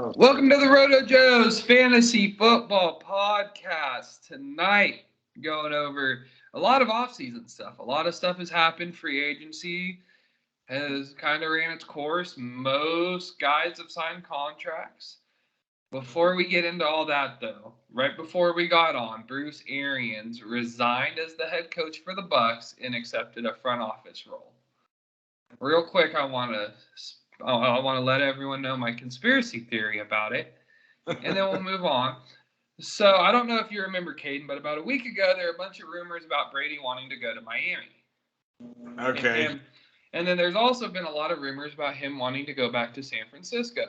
Welcome to the Rotojoes Fantasy Football Podcast. Tonight, going over a lot of off-season stuff. A lot of stuff has happened. Free agency has kind of ran its course. Most guys have signed contracts. Before we get into all that, though, right before we got on, Bruce Arians resigned as the head coach for the Bucs and accepted a front office role. Real quick, I want to let everyone know my conspiracy theory about it, and then we'll move on. So I don't know if you remember, Caden, but about a week ago, there were a bunch of rumors about Brady wanting to go to Miami. Okay. And then there's also been a lot of rumors about him wanting to go back to San Francisco.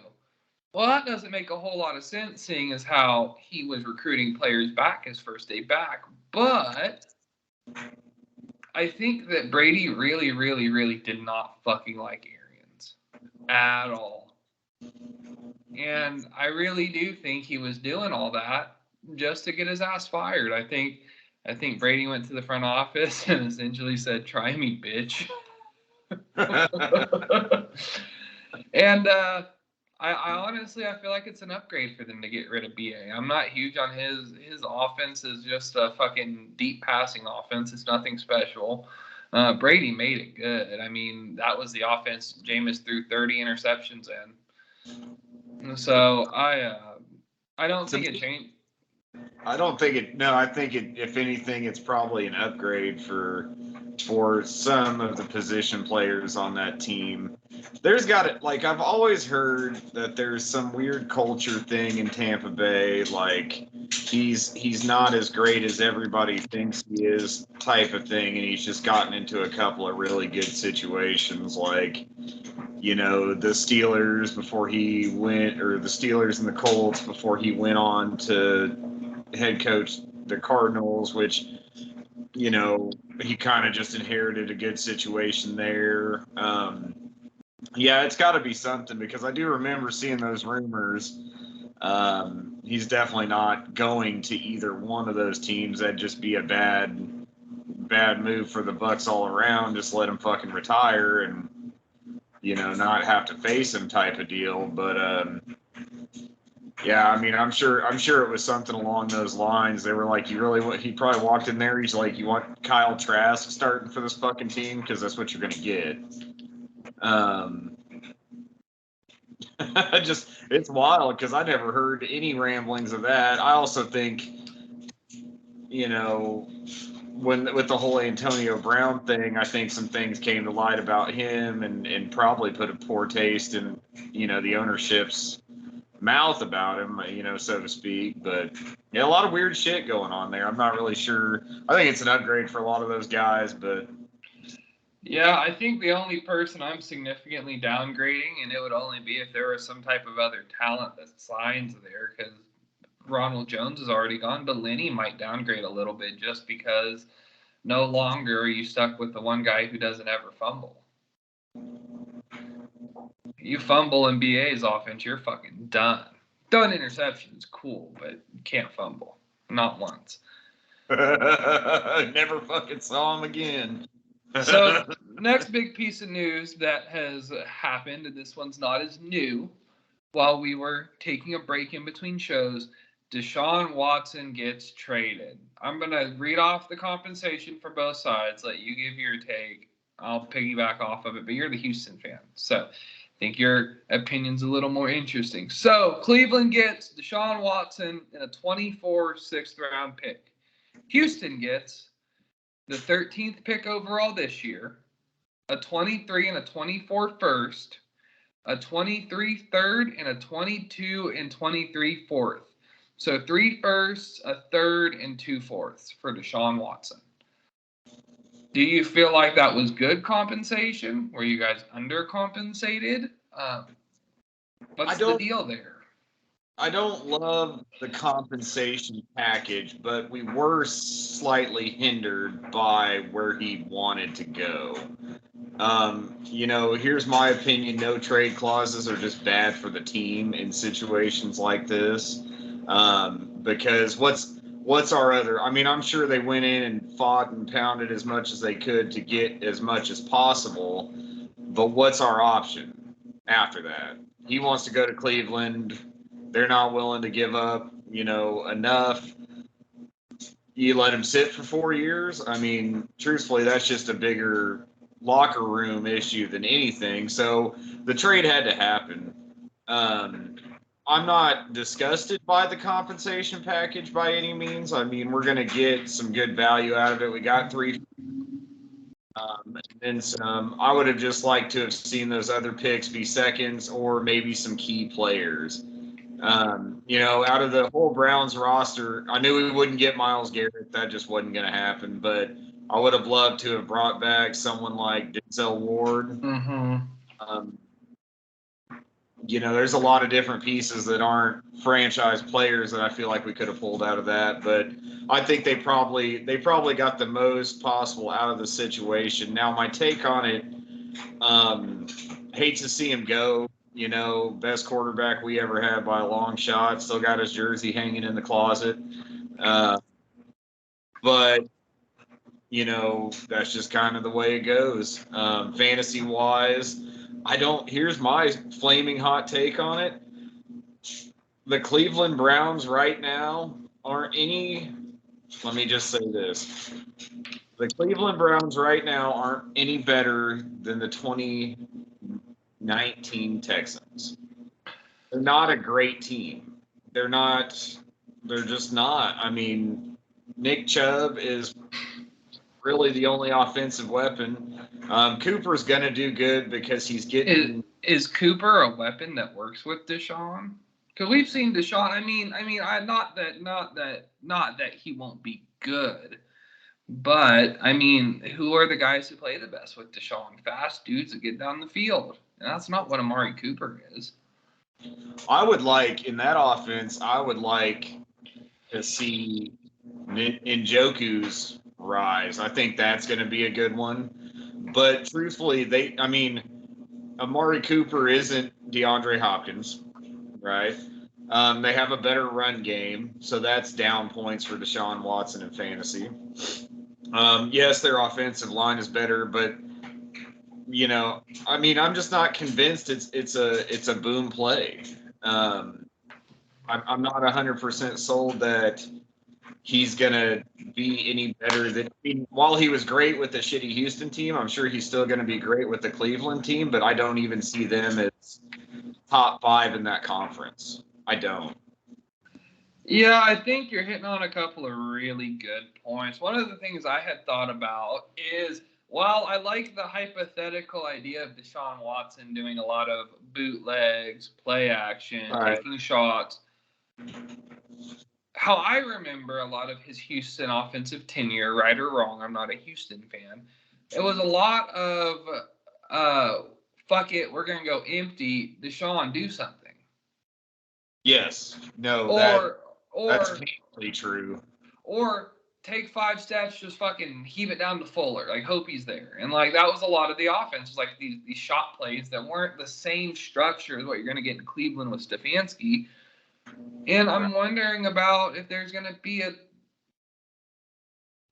Well, that doesn't make a whole lot of sense, seeing as how he was recruiting players back his first day back. But I think that Brady really, really, really did not fucking like Arians at all. And I really do think he was doing all that just to get his ass fired. I think Brady went to the front office and essentially said, "Try me, bitch." And I honestly, I feel like it's an upgrade for them to get rid of BA. I'm not huge on his offense is just a fucking deep passing offense. It's nothing special. Brady made it good. I mean, that was the offense Jameis threw 30 interceptions in. So I don't think it changed. I don't think it. No, I think it. If anything, it's probably an upgrade for some of the position players on that team. There's got it. Like I've always heard that there's some weird culture thing in Tampa Bay. Like he's not as great as everybody thinks he is, type of thing, and he's just gotten into a couple of really good situations, like. The Steelers before he went, or the Steelers and the Colts before he went on to head coach the Cardinals, which, he kind of just inherited a good situation there. Yeah, it's got to be something because I do remember seeing those rumors. He's definitely not going to either one of those teams. That'd just be a bad move for the Bucs all around. Just let him fucking retire and not have to face him type of deal. But yeah, I mean, I'm sure it was something along those lines. They were like, he probably walked in there. He's like, you want Kyle Trask starting for this fucking team? Because that's what you're going to get. It's wild because I never heard any ramblings of that. I also think, with the whole Antonio Brown thing, I think some things came to light about him and probably put a poor taste in, the ownership's mouth about him, so to speak. But yeah, a lot of weird shit going on there. I'm not really sure. I think it's an upgrade for a lot of those guys, but. Yeah, I think the only person I'm significantly downgrading, and it would only be if there was some type of other talent that signs there, because Ronald Jones is already gone, but Lenny might downgrade a little bit just because no longer are you stuck with the one guy who doesn't ever fumble. You fumble in BA's offense, you're fucking done. Done interceptions, cool, but you can't fumble. Not once. Never fucking saw him again. So, next big piece of news that has happened, and this one's not as new, while we were taking a break in between shows, Deshaun Watson gets traded. I'm going to read off the compensation for both sides, let you give your take. I'll piggyback off of it, but you're the Houston fan, so I think your opinion's a little more interesting. So Cleveland gets Deshaun Watson and a 24 sixth-round pick. Houston gets the 13th pick overall this year, a 23 and a 24 first, a 23 third, and a 22 and 23 fourth. So 3 firsts, a third, and 2 fourths for Deshaun Watson. Do you feel like that was good compensation? Were you guys undercompensated? What's the deal there? I don't love the compensation package, but we were slightly hindered by where he wanted to go. Here's my opinion. No trade clauses are just bad for the team in situations like this. Because what's our other? I mean, I'm sure they went in and fought and pounded as much as they could to get as much as possible. But what's our option after that? He wants to go to Cleveland. they're not willing to give up, enough. You let him sit for 4 years. I mean, truthfully, that's just a bigger locker room issue than anything. So the trade had to happen. I'm not disgusted by the compensation package by any means. I mean, we're going to get some good value out of it. We got 3 and then some. I would have just liked to have seen those other picks be seconds or maybe some key players. Out of the whole Browns roster, I knew we wouldn't get Myles Garrett. That just wasn't going to happen. But I would have loved to have brought back someone like Denzel Ward. There's a lot of different pieces that aren't franchise players that I feel like we could have pulled out of that. But I think they probably got the most possible out of the situation. Now, my take on it, hate to see him go. Best quarterback we ever had by a long shot. Still got his jersey hanging in the closet. But that's just kind of the way it goes. Fantasy-wise, here's my flaming hot take on it. The Cleveland Browns right now let me just say this. The Cleveland Browns right now aren't any better than the 2019 Texans. They're not a great team. They're just not. I mean, Nick Chubb is really the only offensive weapon. Cooper's going to do good because he's getting. Is Cooper a weapon that works with Desean? Because we've seen Desean. Not that he won't be good, but who are the guys who play the best with Desean? Fast dudes that get down the field, and that's not what Amari Cooper is. I would like in that offense. I would like to see Njoku's rise. I think that's going to be a good one. But truthfully, Amari Cooper isn't DeAndre Hopkins, right? They have a better run game, so that's down points for Deshaun Watson in fantasy. Yes, their offensive line is better, but I'm just not convinced it's a boom play. I'm not 100% sold that he's going to be any better than while he was great with the shitty Houston team, I'm sure he's still going to be great with the Cleveland team, but I don't even see them as top 5 in that conference. I don't. Yeah, I think you're hitting on a couple of really good points. One of the things I had thought about is, while I like the hypothetical idea of Deshaun Watson doing a lot of bootlegs, play action, taking shots, how I remember a lot of his Houston offensive tenure, right or wrong, I'm not a Houston fan, it was a lot of, fuck it, we're going to go empty, Deshaun, do something. Yes. No, that's painfully true. Or take 5 steps, just fucking heave it down to Fuller, hope he's there. And, that was a lot of the offense, was these shot plays that weren't the same structure as what you're going to get in Cleveland with Stefanski. And I'm wondering about if there's going to be a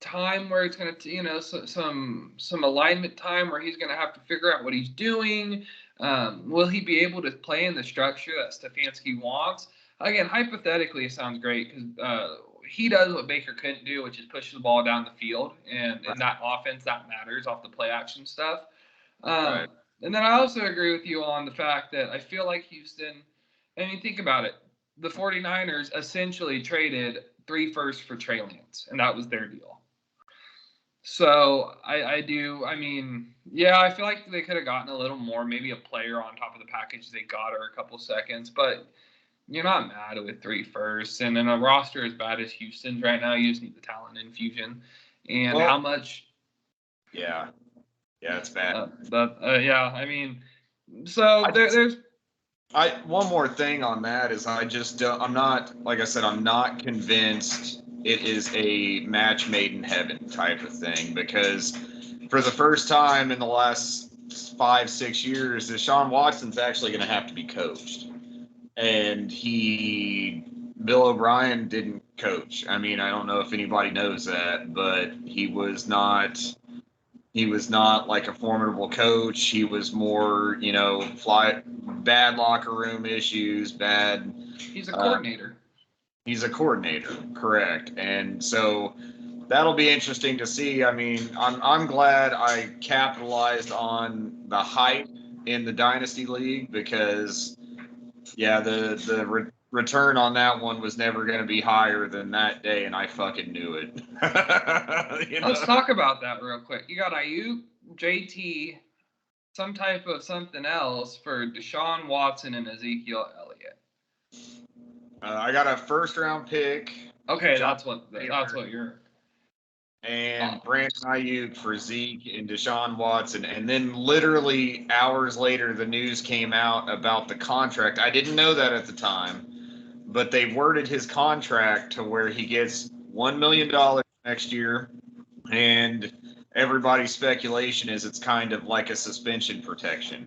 time where it's going to, some alignment time where he's going to have to figure out what he's doing. Will he be able to play in the structure that Stefanski wants? Again, hypothetically, it sounds great because he does what Baker couldn't do, which is push the ball down the field. And in that offense, that matters off the play action stuff. And then I also agree with you on the fact that I feel like Houston, think about it. The 49ers essentially traded 3 firsts for Trey Lance, and that was their deal. So I feel like they could have gotten a little more, maybe a player on top of the package they got or a couple seconds, but you're not mad with 3 firsts. And in a roster as bad as Houston's right now, you just need the talent infusion. And how much? Yeah, it's bad. There's. One more thing on that is I'm not convinced it is a match made in heaven type of thing, because for the first time in the last 5-6 years, Deshaun Watson's actually going to have to be coached. And Bill O'Brien didn't coach. I don't know if anybody knows that, but he was not like a formidable coach. He was more, bad locker room issues, bad. He's a coordinator. He's a coordinator, correct. And so that'll be interesting to see. I mean, I'm glad I capitalized on the hype in the Dynasty League because, yeah, the return on that one was never going to be higher than that day, and I fucking knew it. Let's talk about that real quick. You got Ayuk, JT, some type of something else for Deshaun Watson and Ezekiel Elliott. I got a first-round pick. Okay, that's what you're. And Brandon Ayuk for Zeke and Deshaun Watson. And then literally hours later, the news came out about the contract. I didn't know that at the time, but they worded his contract to where he gets $1 million next year. And everybody's speculation is it's kind of like a suspension protection.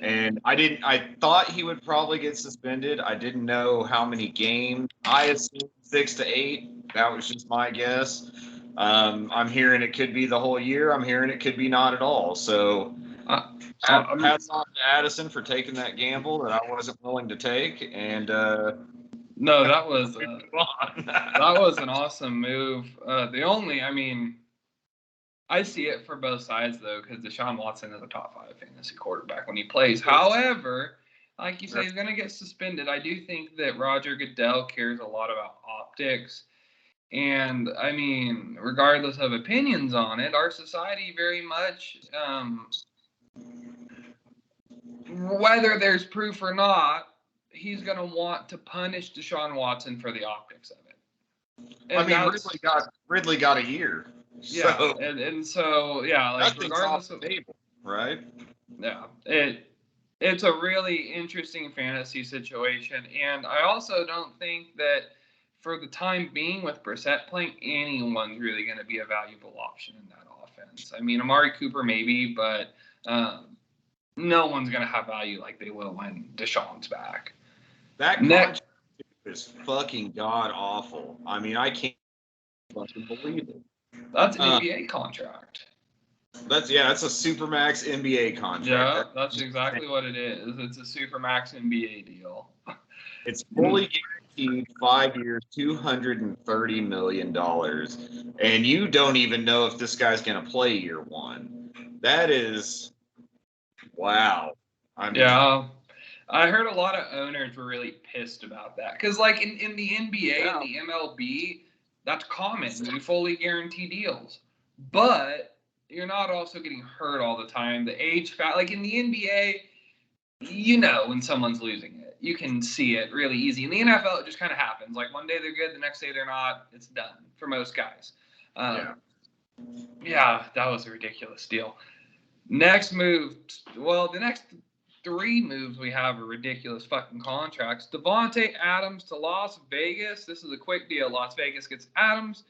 And I thought he would probably get suspended. I didn't know how many games. I assumed 6 to 8. That was just my guess. I'm hearing it could be the whole year. I'm hearing it could be not at all. So hats off to Addison for taking that gamble that I wasn't willing to take. And no, that was that was an awesome move. I see it for both sides though, because Deshaun Watson is a top 5 fantasy quarterback when he plays. However, like you say, he's going to get suspended. I do think that Roger Goodell cares a lot about optics. And, I mean, regardless of opinions on it, our society very much, whether there's proof or not, he's going to want to punish Deshaun Watson for the optics of it. And Ridley got a year. Yeah, so, and so, yeah, like, regardless of table, right? Yeah, it's a really interesting fantasy situation. And I also don't think that for the time being with Brissett playing, anyone's really going to be a valuable option in that offense. I mean, Amari Cooper maybe, but no one's going to have value like they will when Deshaun's back. That contract is fucking god awful. I mean, I can't fucking believe it. That's an NBA contract. That's a Supermax NBA contract. Yeah, that's exactly what it is. It's a Supermax NBA deal. It's fully guaranteed 5 years, $230 million. And you don't even know if this guy's going to play year one. That is, wow. Yeah. I heard a lot of owners were really pissed about that. Because, like, in the NBA and the MLB, that's common. You fully guarantee deals. But you're not also getting hurt all the time. The age like in the NBA, you know when someone's losing it. You can see it really easy. In the NFL, it just kind of happens. Like one day they're good, the next day they're not. It's done for most guys. Yeah, that was a ridiculous deal. Next move. Well, the next 3 moves we have are ridiculous fucking contracts. Devonte Adams to Las Vegas. This is a quick deal. Las Vegas gets Adams.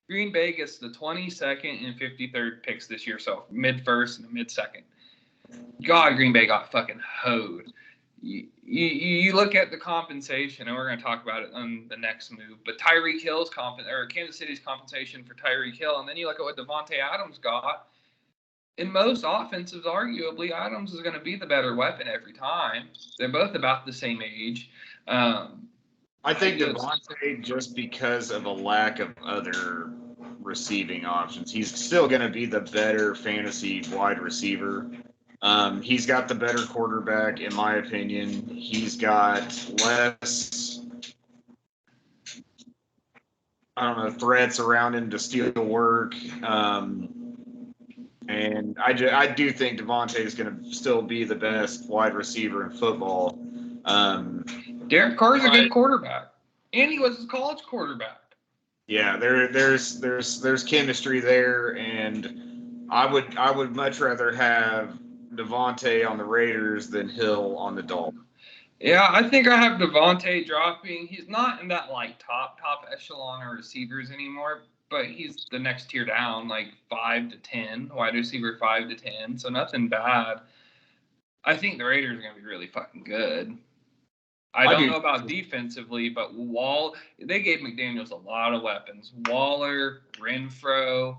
Green Bay gets the 22nd and 53rd picks this year, so mid-first and mid-second. God, Green Bay got fucking hoed. You look at the compensation, and we're going to talk about it on the next move, but Tyreek Hill's Kansas City's compensation for Tyreek Hill, and then you look at what Devonte Adams got. In most offenses, arguably, Adams is going to be the better weapon every time. They're both about the same age. I think Devonte, just because of a lack of other receiving options, he's still going to be the better fantasy wide receiver. He's got the better quarterback, in my opinion. He's got less, threats around him to steal the work. And I do think Devonte is going to still be the best wide receiver in football. Derek Carr's a good quarterback, and he was his college quarterback. Yeah, there's chemistry there, and I would much rather have Devonte on the Raiders than Hill on the Dolphins. Yeah, I think I have Devonte dropping. He's not in that like top echelon of receivers anymore, but he's the next tier down, like 5 to 10, wide receiver 5 to 10. So nothing bad. I think the Raiders are going to be really fucking good. I don't know about defensively, but they gave McDaniels a lot of weapons. Waller, Renfro,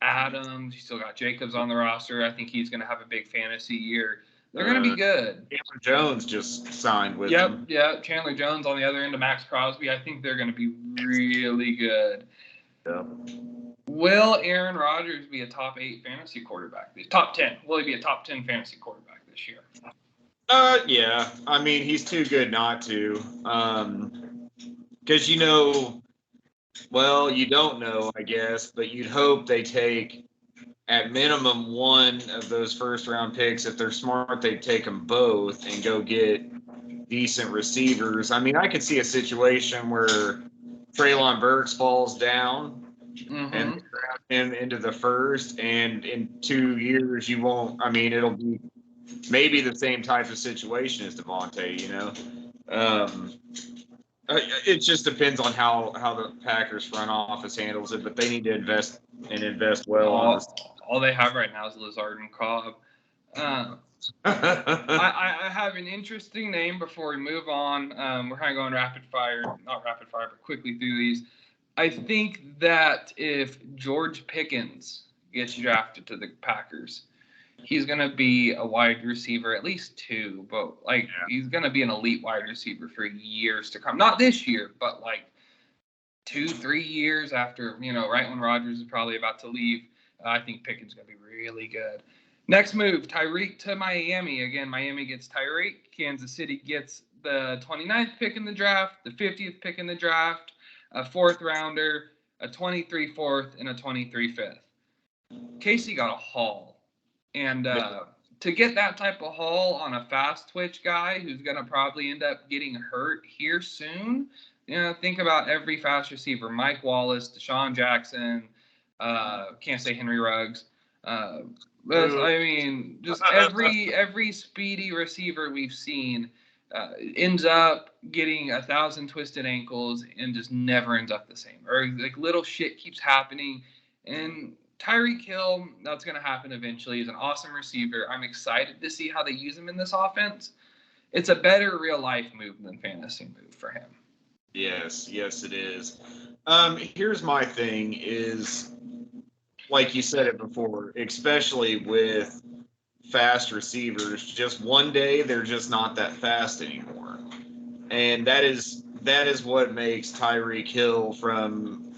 Adams. You still got Jacobs on the roster. I think he's going to have a big fantasy year. They're going to be good. Chandler Jones just signed with them. Yeah. Chandler Jones on the other end of Max Crosby. I think they're going to be really good. Yep. Will Aaron Rodgers be a top 8 fantasy quarterback? Top 10. Will he be a top 10 fantasy quarterback this year? Yeah. I mean, he's too good not to. Because, well, you don't know, I guess, but you'd hope they take at minimum one of those first-round picks. If they're smart, they'd take them both and go get decent receivers. I mean, I could see a situation where Treylon Burks falls down and draft him into the first, and in 2 years you won't. I mean, it'll be maybe the same type of situation as Devonte. It just depends on how the Packers front office handles it, but they need to invest well on this. All they have right now is Lazard and Cobb. I have an interesting name before we move on. We're kind of going not rapid fire, but quickly through these. I think that if George Pickens gets drafted to the Packers, he's going to be a wide receiver, at least 2, but he's going to be an elite wide receiver for years to come. Not this year, but 2-3 years after, right when Rodgers is probably about to leave. I think Pickens is going to be really good. Next move, Tyreek to Miami. Again, Miami gets Tyreek. Kansas City gets the 29th pick in the draft, the 50th pick in the draft, a 4th rounder, a 23 4th, and a 23 5th. Casey got a haul. And to get that type of haul on a fast twitch guy who's going to probably end up getting hurt here soon, think about every fast receiver. Mike Wallace, Deshaun Jackson, can't say Henry Ruggs. Just every speedy receiver we've seen ends up getting 1,000 twisted ankles and just never ends up the same. Or little shit keeps happening. And Tyreek Hill, that's going to happen eventually. He's an awesome receiver. I'm excited to see how they use him in this offense. It's a better real-life move than fantasy move for him. Yes, it is. Here's my thing is, like you said it before, especially with fast receivers, just one day they're just not that fast anymore. And that is what makes Tyreek Hill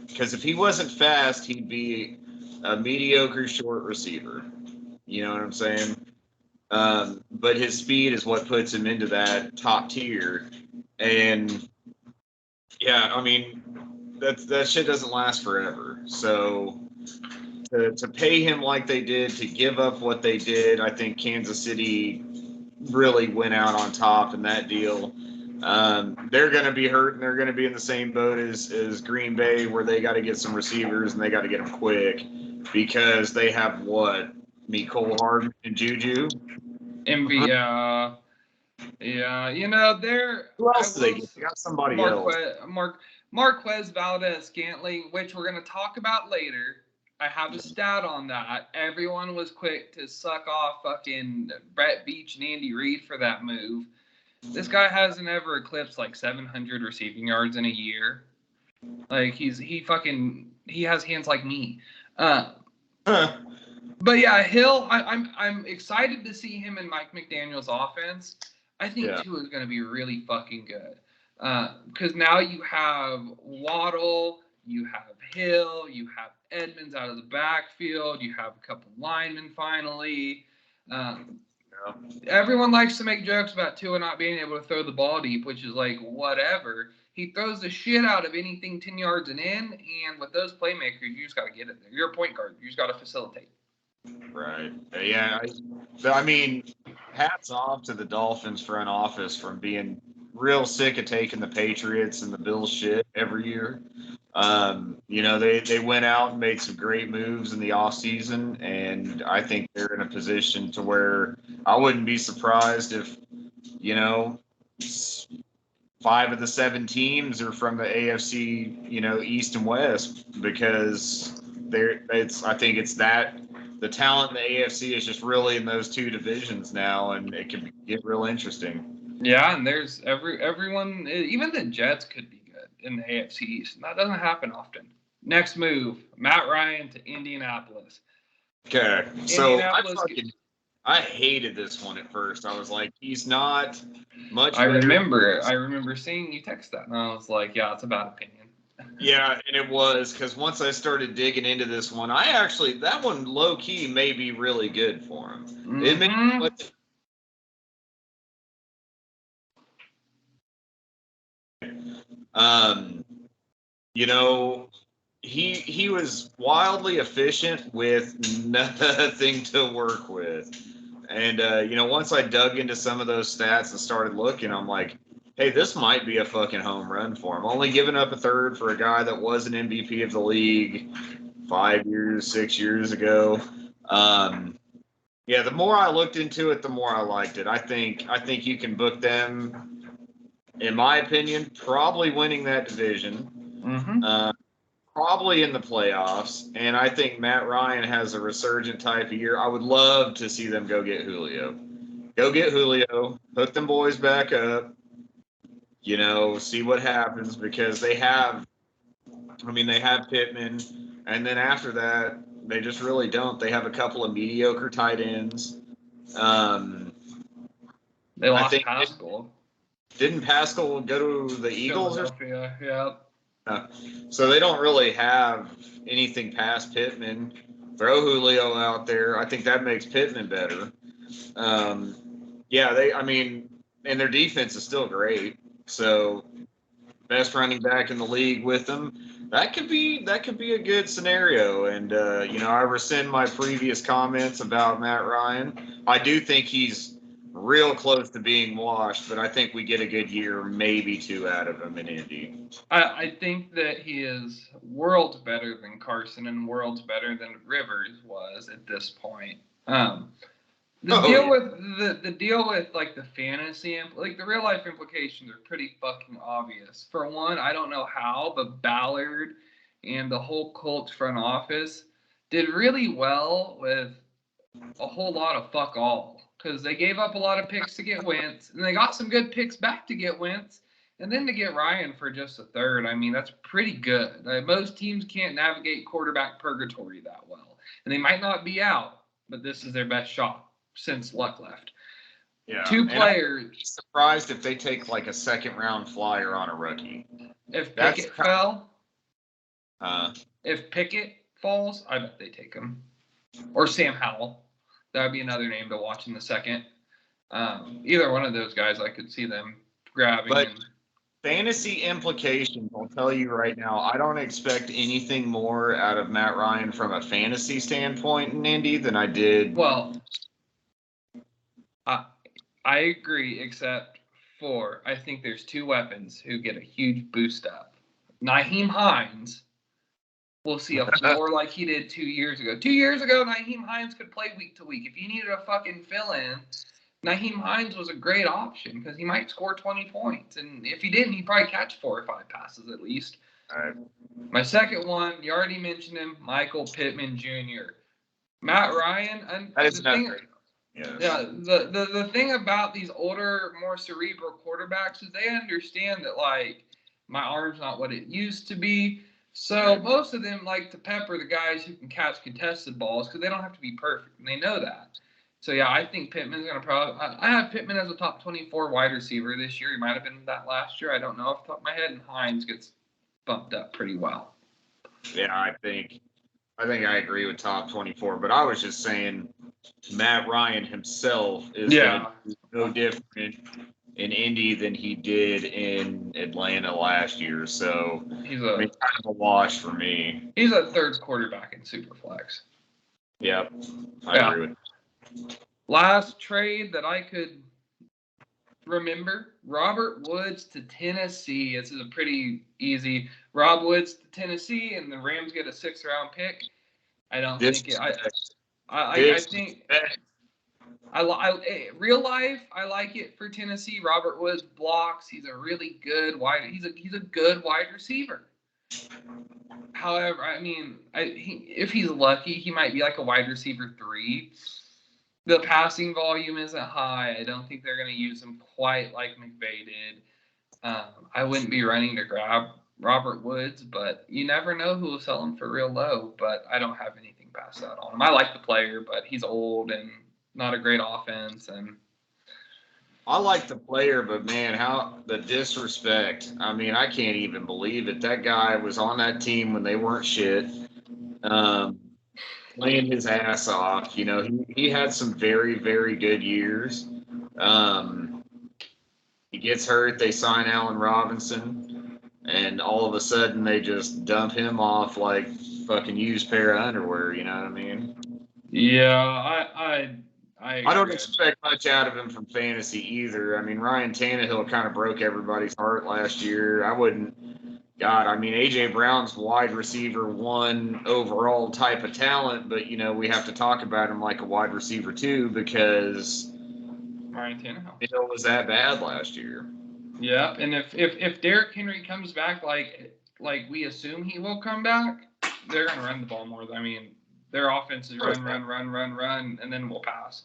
because if he wasn't fast, he'd be a mediocre short receiver. You know what I'm saying? But his speed is what puts him into that top tier. And yeah, I mean, that shit doesn't last forever. So to pay him like they did, to give up what they did, I think Kansas City really went out on top in that deal. They're going to be hurt, and they're going to be in the same boat as Green Bay, where they got to get some receivers and they got to get them quick because they have Mecole Hardman and Juju. Yeah. They're. Who else do they get? They got somebody else. Marquez Valdez-Scantling, which we're going to talk about later. I have a stat on that. Everyone was quick to suck off fucking Brett Beach and Andy Reid for that move. This guy hasn't ever eclipsed 700 receiving yards in a year. He has hands like me. But yeah, Hill, I'm excited to see him in Mike McDaniel's offense. I think Tua is going to be really fucking good. Because now you have Waddle, you have Hill, you have Edmonds out of the backfield, you have a couple linemen finally. Everyone likes to make jokes about Tua not being able to throw the ball deep, which is whatever. He throws the shit out of anything 10 yards and in, and with those playmakers, you just got to get it there. You're a point guard. You just got to facilitate. Right. Yeah. I mean, hats off to the Dolphins front office from being real sick of taking the Patriots and the Bills shit every year. They went out and made some great moves in the offseason, and I think they're in a position to where I wouldn't be surprised if, 5 of the 7 teams are from the AFC, East and West, because I think it's that the talent in the AFC is just really in those 2 divisions now, and it can get real interesting. Yeah, and there's everyone, even the Jets could be good in the AFC East. That doesn't happen often. Next move, Matt Ryan to Indianapolis. Okay, so I hated this one at first. I was like, he's not much I better. remember seeing you text that, and I was like, yeah, it's a bad opinion. Yeah, and it was because once I started digging into this one, that one low key may be really good for him. It may, you know, he was wildly efficient with nothing to work with. And once I dug into some of those stats and started looking, I'm like, hey, this might be a fucking home run for him. Only giving up a third for a guy that was an MVP of the league 5 years, 6 years ago. Yeah, the more I looked into it, the more I liked it. I think you can book them, in my opinion, probably winning that division. Mm-hmm. Probably in the playoffs, and I think Matt Ryan has a resurgent type of year. I would love to see them go get Julio. Go get Julio, hook them boys back up, see what happens because they have Pittman, and then after that, they just really don't. They have a couple of mediocre tight ends. They lost Pascal. Didn't Pascal go to the Eagles? Yeah. So they don't really have anything past Pittman. Throw Julio out there. I think that makes Pittman better. And their defense is still great. So best running back in the league with them. That could be a good scenario. And I rescind my previous comments about Matt Ryan. I do think he's real close to being washed, but I think we get a good year, maybe two out of him in Indy. I think that he is worlds better than Carson and worlds better than Rivers was at this point. The deal with like the fantasy, like the real life implications are pretty fucking obvious. For one, I don't know how, but Ballard and the whole Colts front office did really well with a whole lot of fuck all because they gave up a lot of picks to get Wentz, and they got some good picks back to get Wentz, and then to get Ryan for just a third. I mean, that's pretty good. Most teams can't navigate quarterback purgatory that well, and they might not be out, but this is their best shot since Luck left. Yeah. Two players. I'd be surprised if they take like a second round flyer on a rookie. If Pickett fell, if Pickett falls, I bet they take him. Or Sam Howell. That would be another name to watch in the second. Either one of those guys, I could see them grabbing. But fantasy implications, I'll tell you right now, I don't expect anything more out of Matt Ryan from a fantasy standpoint in Indy than I did. Well, I agree, except for I think there's two weapons who get a huge boost up. Nahim Heinz will see a floor like he did 2 years ago. 2 years ago, Nahim Heinz could play week to week. If you needed a fucking fill-in, Nahim Heinz was a great option because he might score 20 points. And if he didn't, he'd probably catch 4 or 5 passes at least. All right. My second one, you already mentioned him, Michael Pittman Jr. Matt Ryan. That is not great. Yes. Yeah, the thing about these older, more cerebral quarterbacks is they understand that, like, my arm's not what it used to be. So most of them like to pepper the guys who can catch contested balls because they don't have to be perfect, and they know that. So, yeah, I think Pittman's going to probably – I have Pittman as a top 24 wide receiver this year. He might have been that last year. I don't know off the top of my head, and Hines gets bumped up pretty well. Yeah, I think I agree with top 24, but I was just saying Matt Ryan himself is no different in Indy than he did in Atlanta last year. So he's kind of a wash for me. He's a third quarterback in Superflex. Yep, I agree with that. Last trade that I could remember, Robert Woods to Tennessee. This is a pretty easy. Rob Woods to Tennessee, and the Rams get a 6th round pick. I don't think it. I think real life. I like it for Tennessee. Robert Woods blocks. He's a really good wide. He's a good wide receiver. However, I mean, if he's lucky, he might be like a wide receiver 3. The passing volume isn't high. I don't think they're going to use him quite like McVay did. I wouldn't be running to grab Robert Woods, but you never know who will sell him for real low. But I don't have anything past that on him. I like the player, but he's old and not a great offense. And I like the player, but man, how the disrespect. I mean, I can't even believe it. That guy was on that team when they weren't shit, um, playing his ass off. You know, he had some very, very good years. Um, he gets hurt. They sign Allen Robinson, and all of a sudden they just dump him off like fucking used pair of underwear. You know what I mean? yeah, I I don't agree. expect much out of him from fantasy either. I mean, Ryan Tannehill kind of broke everybody's heart last year. I wouldn't. God, I mean, AJ Brown's wide receiver one overall type of talent, but you know we have to talk about him like a wide receiver too because Ryan Tannehill. Hill was that bad last year. Yeah, and if Derrick Henry comes back like we assume he will come back, they're gonna run the ball more. I mean, their offense is run, and then we'll pass.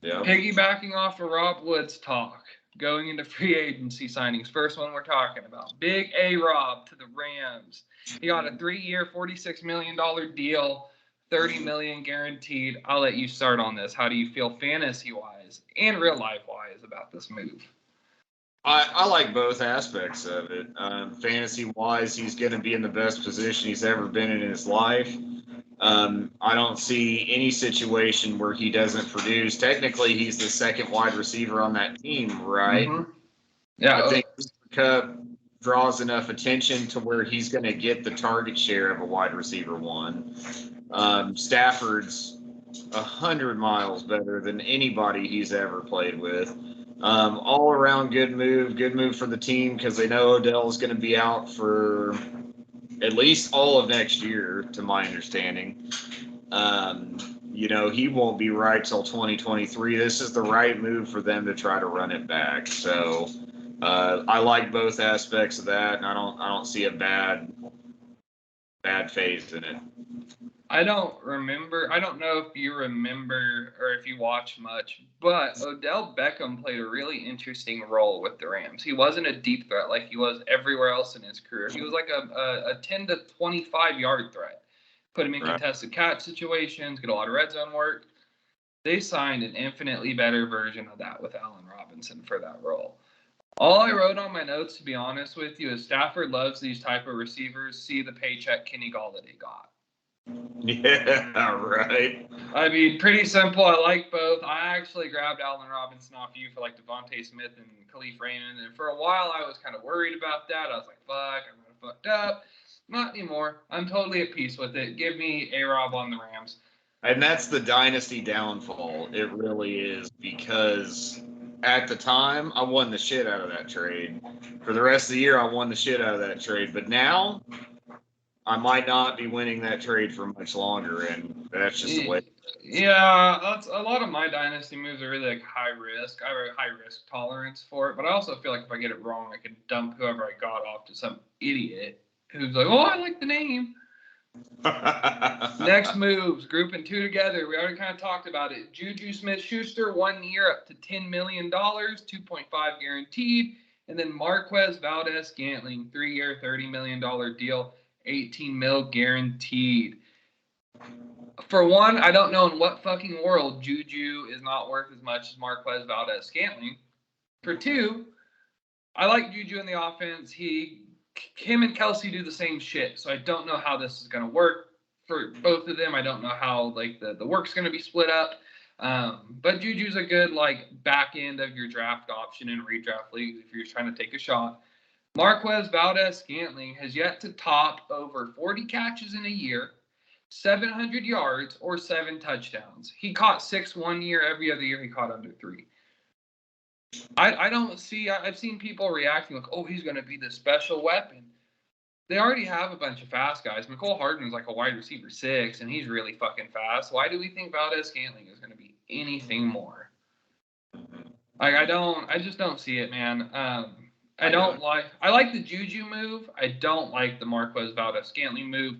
Yeah. Piggybacking off of Rob Wood's talk, going into free agency signings. First one we're talking about, Big A-Rob to the Rams. He got a 3-year, $46 million deal, $30 million guaranteed. I'll let you start on this. How do you feel fantasy-wise and real-life-wise about this move? I like both aspects of it. Fantasy-wise, he's going to be in the best position he's ever been in his life. I don't see any situation where he doesn't produce. Technically, he's the second wide receiver on that team, right? Mm-hmm. Yeah. I think Cup draws enough attention to where he's going to get the target share of a wide receiver one. Stafford's 100 miles better than anybody he's ever played with. All around good move for the team because they know Odell's going to be out for at least all of next year, to my understanding. You know, he won't be right till 2023. This is the right move for them to try to run it back. So I like both aspects of that, and I don't see a bad phase in it. I don't know if you remember or if you watch much, but Odell Beckham played a really interesting role with the Rams. He wasn't a deep threat like he was everywhere else in his career. He was like a 10 to 25 yard threat. Put him in contested catch situations, get a lot of red zone work. They signed an infinitely better version of that with Allen Robinson for that role. All I wrote on my notes, to be honest with you, is Stafford loves these type of receivers. See the paycheck Kenny Golladay got. Yeah, right. I mean, pretty simple. I like both. I actually grabbed Allen Robinson off you for like Devonte Smith and Khalif Raymond, and for a while I was kind of worried about that. I was like, fuck, I'm gonna fucked up. Not anymore. I'm totally at peace with it. Give me A-Rob on the Rams. And that's the dynasty downfall. It really is, because at the time I won the shit out of that trade. For the rest of the year I won the shit out of that trade. But now I might not be winning that trade for much longer, and that's just the way. Yeah, that's a lot of my dynasty moves are really like high risk. I have a high risk tolerance for it, but I also feel like if I get it wrong, I can dump whoever I got off to some idiot who's like, "Oh, I like the name." Next moves, grouping two together. We already kind of talked about it. Juju Smith-Schuster, 1 year up to $10 million, 2.5 guaranteed, and then Marquez Valdez-Scantling, 3-year, $30 million deal. 18 mil guaranteed. For one, I don't know in what fucking world Juju is not worth as much as Marquez Valdez-Scantling. For two, I like Juju in the offense. Him and Kelsey do the same shit, so I don't know how this is going to work for both of them. I don't know how like the work's going to be split up. But Juju's a good like back end of your draft option in redraft leagues if you're trying to take a shot. Marquez Valdez-Scantling has yet to top over 40 catches in a year, 700 yards, or 7 touchdowns. He caught 6 1 year. Every other year he caught under 3. I don't see – I've seen people reacting like, oh, he's going to be the special weapon. They already have a bunch of fast guys. Mecole Hardman's like a wide receiver 6, and he's really fucking fast. Why do we think Valdez-Scantling is going to be anything more? Like, I just don't see it, man. I like the Juju move. I don't like the Marquez Valdez-Scantling move.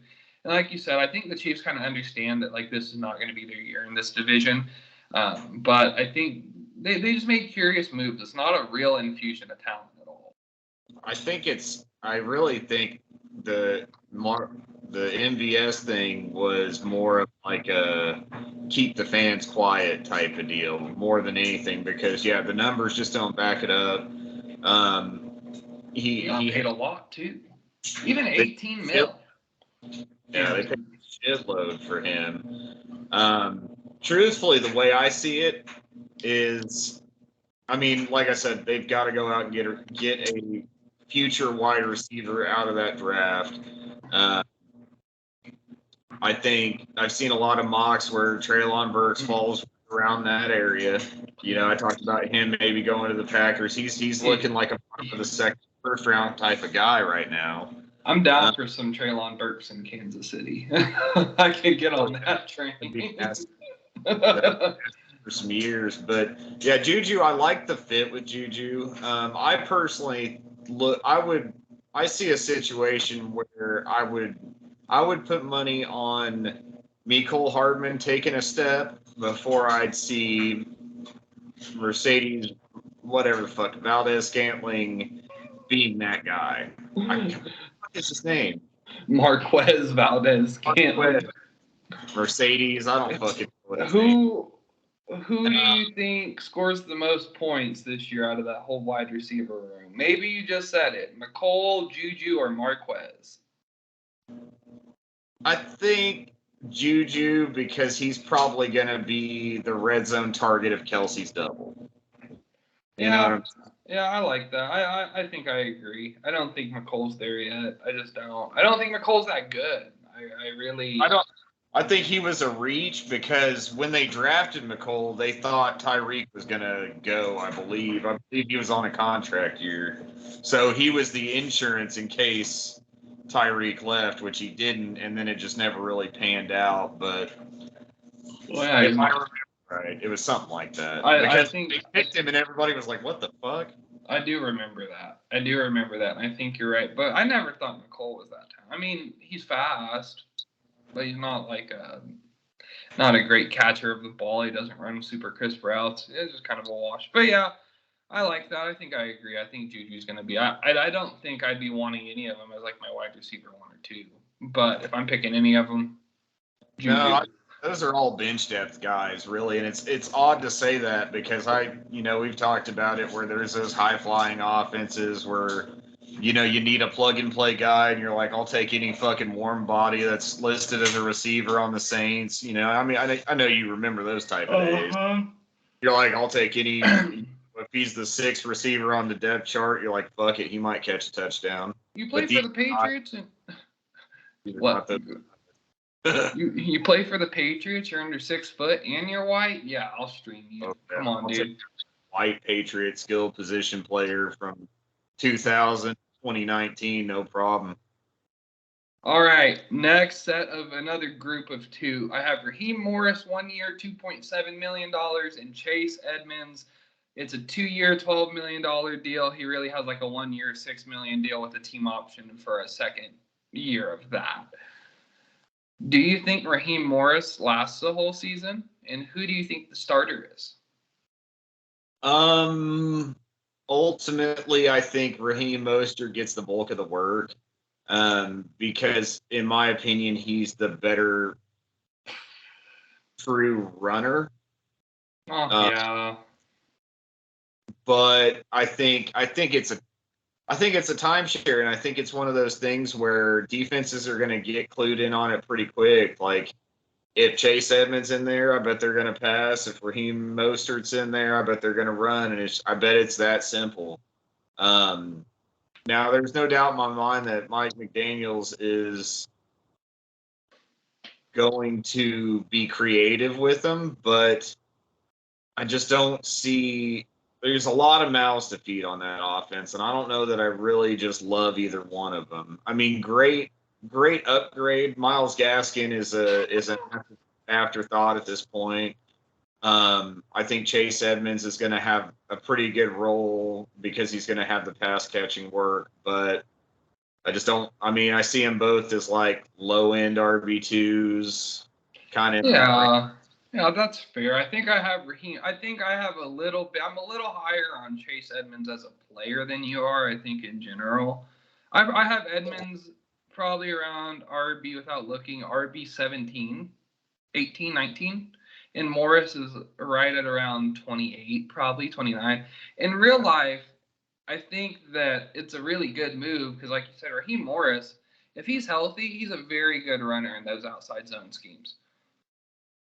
And like you said, I think the Chiefs kind of understand that like this is not going to be their year in this division. But I think they just made curious moves. It's not a real infusion of talent at all. I really think the MVS thing was more of like keep the fans quiet type of deal more than anything because the numbers just don't back it up. He got paid a lot too, even 18 mil. Yeah, they paid a shitload for him. Truthfully, the way I see it is, I mean, like I said, they've got to go out and get a future wide receiver out of that draft. I think I've seen a lot of mocks where Treylon Burks falls around that area. I talked about him maybe going to the Packers. He's looking like a bottom of the first round type of guy right now. I'm down for some Treylon Burks in Kansas City. I can get on that train. For some years, but yeah, Juju, I like the fit with Juju. I personally I see a situation where I would put money on Mecole Hardman taking a step before I'd see Mercedes, whatever the fuck, Valdez-Scantling being that guy. What is his name? Marquez Valdez-Scantling. Mercedes, I don't fucking know what his Who name. Who do you think scores the most points this year out of that whole wide receiver room? Maybe you just said it. Mecole, Juju, or Marquez? I think Juju because he's probably going to be the red zone target of Kelsey's double. Yeah, I like that. I think I agree. I don't think McColl's there yet. I just don't. I don't think McColl's that good. I think he was a reach because when they drafted Mecole, they thought Tyreek was going to go, I believe. I believe he was on a contract year. So he was the insurance in case Tyreek left, which he didn't, and then it just never really panned out. But if I remember right, it was something like that. I think they picked him and everybody was like, what the fuck? I do remember that. And I think you're right. But I never thought McCole was that talented. I mean, he's fast. But he's not not a great catcher of the ball. He doesn't run super crisp routes. It's just kind of a wash. But yeah, I like that. I think I agree. I think Juju's going to be. I don't think I'd be wanting any of them as like my wide receiver 1 or 2. But if I'm picking any of them, Juju. No, those are all bench depth guys, really, and it's odd to say that because we've talked about it where there's those high flying offenses where. You need a plug-and-play guy, and you're like, I'll take any fucking warm body that's listed as a receiver on the Saints. I mean, I know you remember those type of days. You're like, I'll take any. If he's the 6th receiver on the depth chart, you're like, fuck it, he might catch a touchdown. You play for the Patriots? What? You play for the Patriots? You're under 6 foot and you're white? Yeah, I'll stream you. Okay. Come on, dude. White Patriot skill position player from 2019, no problem. All right, next set of another group of 2. I have Raheem Morris, 1 year, $2.7 million, and Chase Edmonds. It's a 2-year, $12 million deal. He really has like a 1 year, $6 million deal with a team option for a second year of that. Do you think Raheem Morris lasts the whole season? And who do you think the starter is? Ultimately, I think Raheem Mostert gets the bulk of the work because, in my opinion, he's the better true runner. Yeah. But I think it's a timeshare, and I think it's one of those things where defenses are going to get clued in on it pretty quick. Like, if Chase Edmonds in there, I bet they're going to pass. If Raheem Mostert's in there, I bet they're going to run. And I bet it's that simple. Now, there's no doubt in my mind that Mike McDaniels is going to be creative with them, but I just don't see – there's a lot of mouths to feed on that offense, and I don't know that I really just love either one of them. I mean, great upgrade. Myles Gaskin is an afterthought at this point. I think Chase Edmonds is going to have a pretty good role because he's going to have the pass catching work, but I just don't. I mean, I see them both as like low end RB2s, kind of. Yeah, that's fair. I think I have Raheem. I think I have a little bit. I'm a little higher on Chase Edmonds as a player than you are. I think in general, I have Edmonds probably around RB without looking RB 17, 18, 19. and Morris is right at around 28, probably 29. In real life, I think that it's a really good move because, like you said, Raheem Morris, if he's healthy, he's a very good runner in those outside zone schemes.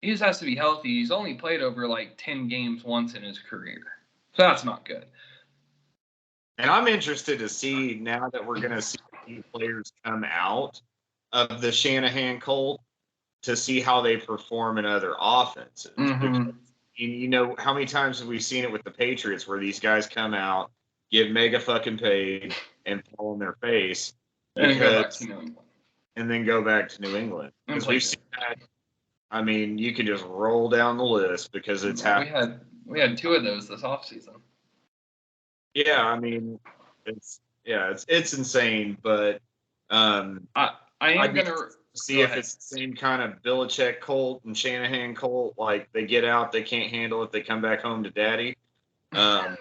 He just has to be healthy. He's only played over like 10 games once in his career. So that's not good. And I'm interested to see now that we're going to see new players come out of the Shanahan cult to see how they perform in other offenses. Mm-hmm. Because, how many times have we seen it with the Patriots where these guys come out, get mega fucking paid, and fall on their face And then go back to New England. And then go back to New England. Because we've seen that. I mean, you can just roll down the list because it's happened. We had 2 of those this offseason. Yeah, I mean, it's insane, but I am gonna see if it's the same kind of Belichick cult and Shanahan cult. Like they get out, they can't handle it, they come back home to daddy. Like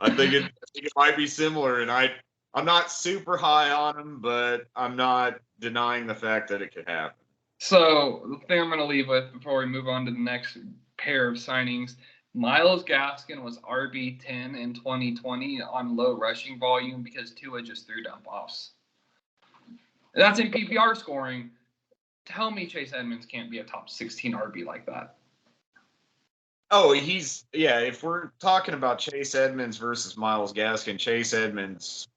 I think it might be similar, and I'm not super high on them, but I'm not denying the fact that it could happen. So the thing I'm going to leave with before we move on to the next pair of signings, Myles Gaskin was RB10 in 2020 on low rushing volume because Tua just threw dump-offs. That's in PPR scoring. Tell me Chase Edmonds can't be a top 16 RB like that. Oh, if we're talking about Chase Edmonds versus Myles Gaskin, Chase Edmonds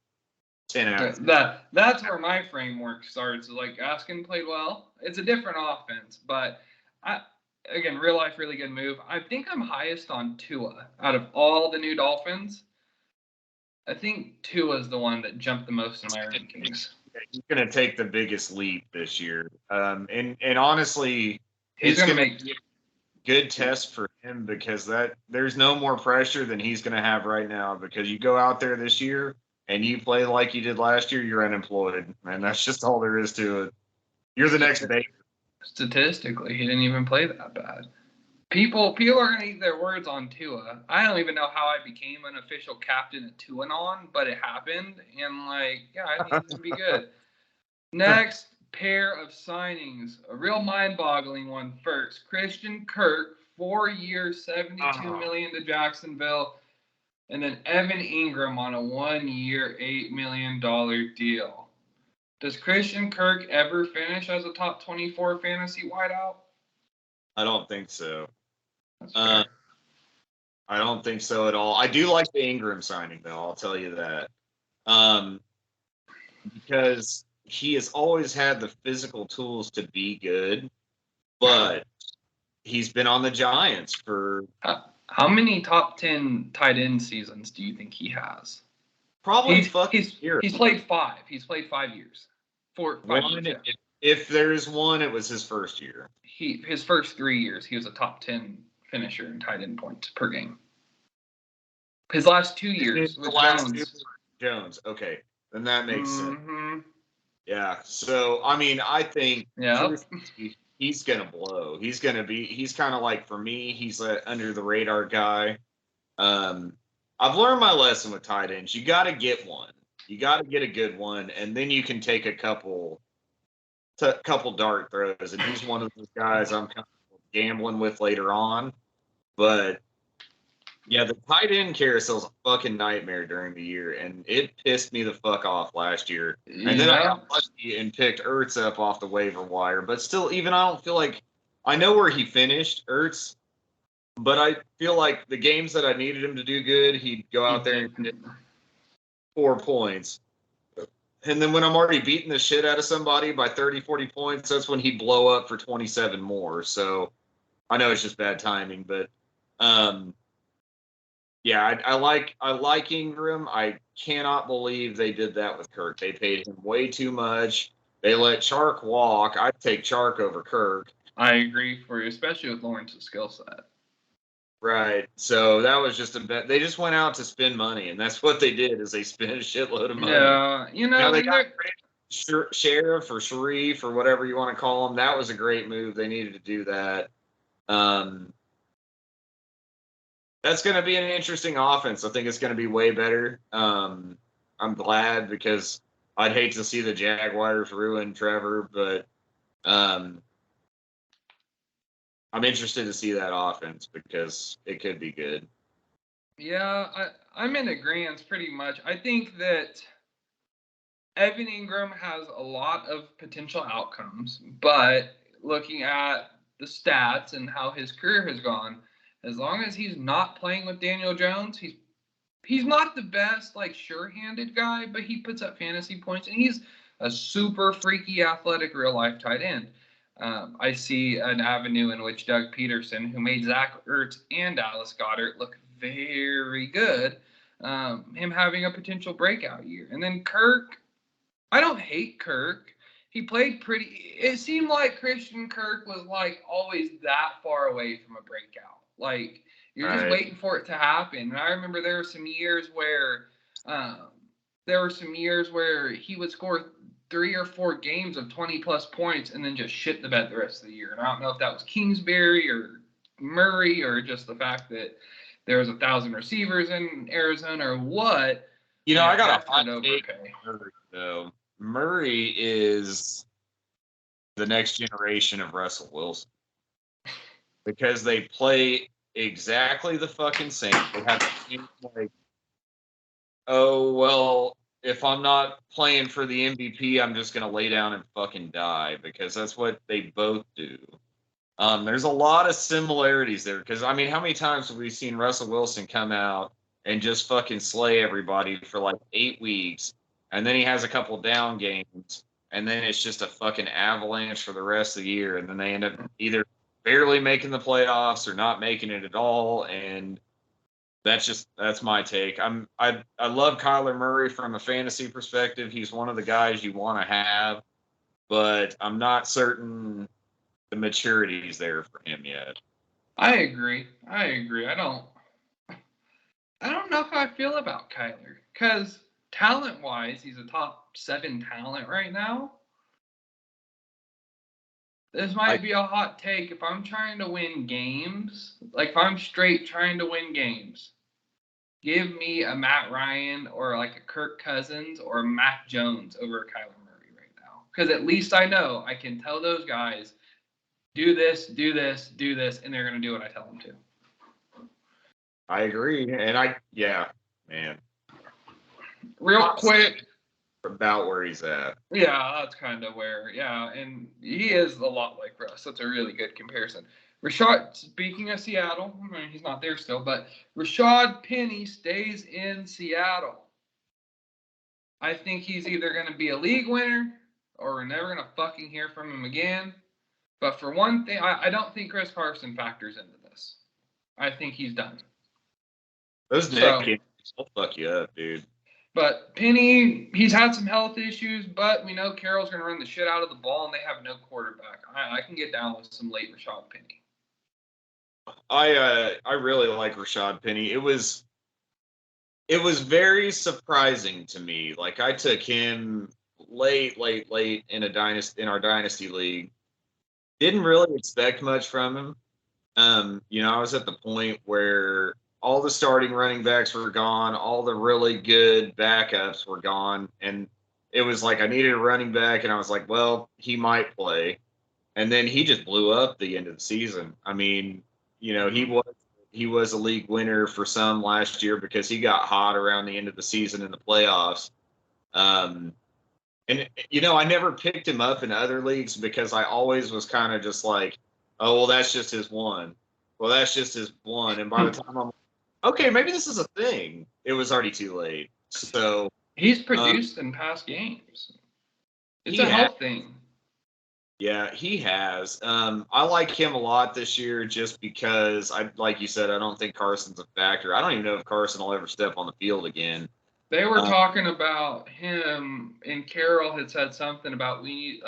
10 out. That's where my framework starts. Like Gaskin played well. It's a different offense, but again, real life, really good move. I think I'm highest on Tua out of all the new Dolphins. I think Tua is the one that jumped the most in my rankings. He's going to take the biggest leap this year, and honestly, he's going to make a good test for him because there's no more pressure than he's going to have right now. Because you go out there this year and you play like you did last year, you're unemployed, and that's just all there is to it. You're the next Baker. Statistically, he didn't even play that bad. People are going to eat their words on Tua. I don't even know how I became an official captain at Tuanon, but it happened, and I think it's going to be good. Next pair of signings, a real mind-boggling one first. Christian Kirk, 4 years, $72 million to Jacksonville. And then Evan Ingram on a 1 year, $8 million deal. Does Christian Kirk ever finish as a top 24 fantasy wideout? I don't think so. I don't think so at all. I do like the Ingram signing, though. I'll tell you that. Because he has always had the physical tools to be good, but he's been on the Giants for... How many top 10 tight end seasons do you think he has? Probably He's played 5. He's played 5 years. 5 years. Yeah. If there's one, it was his first year. His first 3 years, he was a top 10 finisher in tight end points per game. His last 2 years with Jones. Okay, then that makes sense. Yeah. So I mean, I think he's gonna blow. He's kind of like, for me, he's an under the radar guy. I've learned my lesson with tight ends. You got to get one. You got to get a good one, and then you can take a couple dart throws. And he's one of those guys I'm kind of gambling with later on. But yeah, the tight end carousel's a fucking nightmare during the year, and it pissed me the fuck off last year. And then I got lucky and picked Ertz up off the waiver wire. But still, even I don't feel like I know where he finished, Ertz, but I feel like the games that I needed him to do good, he'd go out there and get 4 points. And then when I'm already beating the shit out of somebody by 30, 40 points, that's when he'd blow up for 27 more. So I know it's just bad timing, but yeah, I like Ingram. I cannot believe they did that with Kirk. They paid him way too much. They let Chark walk. I'd take Chark over Kirk. I agree for you, especially with Lawrence's skill set. Right. So that was just a bet. They just went out to spend money, and that's what they did. Is they spent a shitload of money. Yeah, now they got Sheriff or Sharif or whatever you want to call them. That was a great move. They needed to do that. That's going to be an interesting offense. I think it's going to be way better. I'm glad because I'd hate to see the Jaguars ruin Trevor, but I'm interested to see that offense because it could be good. Yeah, I'm in agreement pretty much. I think that Evan Ingram has a lot of potential outcomes, but looking at the stats and how his career has gone, as long as he's not playing with Daniel Jones, he's not the best like sure-handed guy, but he puts up fantasy points and he's a super freaky athletic real life tight end. I see an avenue in which Doug Peterson, who made Zach Ertz and Dallas Goedert look very good, him having a potential breakout year. And then Kirk, I don't hate Kirk. He played pretty. It seemed like Christian Kirk was like always that far away from a breakout. Like you're just waiting for it to happen. And I remember there were some years where he would score 3 or 4 games of 20 plus points and then just shit the bed the rest of the year. And I don't know if that was Kingsbury or Murray or just the fact that there was 1,000 receivers in Arizona or what. You know, I got a hot take Murray, though. Murray is the next generation of Russell Wilson because they play exactly the fucking same. They have like, oh, well, if I'm not playing for the MVP, I'm just going to lay down and fucking die because that's what they both do. There's a lot of similarities there because, I mean, how many times have we seen Russell Wilson come out and just fucking slay everybody for like 8 weeks, and then he has a couple down games, and then it's just a fucking avalanche for the rest of the year, and then they end up either barely making the playoffs or not making it at all, and that's my take. I love Kyler Murray from a fantasy perspective. He's one of the guys you want to have, but I'm not certain the maturity's there for him yet. I agree. I don't know how I feel about Kyler because talent-wise, he's a top 7 talent right now. This might be a hot take. If I'm trying to win games, like if I'm straight trying to win games, give me a Matt Ryan or like a Kirk Cousins or a Mac Jones over a Kyler Murray right now. Because at least I know I can tell those guys, do this, do this, do this, and they're going to do what I tell them to. I agree. And man. Real quick. About where he's at. Yeah, that's kind of where, and he is a lot like Russ. That's a really good comparison. Rashad, speaking of Seattle, I mean, he's not there still, but Rashad Penny stays in Seattle. I think he's either going to be a league winner or we're never going to fucking hear from him again. But for one thing, I don't think Chris Carson factors into this. I think he's done. Those neck kids will fuck you up, dude. But Penny, he's had some health issues, but we know Carroll's going to run the shit out of the ball, and they have no quarterback. I can get down with some late Rashad Penny. I really like Rashad Penny. It was very surprising to me. Like I took him late in our dynasty league. Didn't really expect much from him. I was at the point where all the starting running backs were gone, all the really good backups were gone, and it was like I needed a running back, and I was like, well, he might play. And then he just blew up the end of the season. I mean, he was a league winner for some last year because he got hot around the end of the season in the playoffs. And I never picked him up in other leagues because I always was kind of just like, oh, well, that's just his one. Well, that's just his one. And by the time I'm like, okay, maybe this is a thing, it was already too late. So he's produced in past games. It's a health thing. Yeah, he has. I like him a lot this year just because, like you said, I don't think Carson's a factor. I don't even know if Carson will ever step on the field again. They were talking about him, and Carroll had said something about we need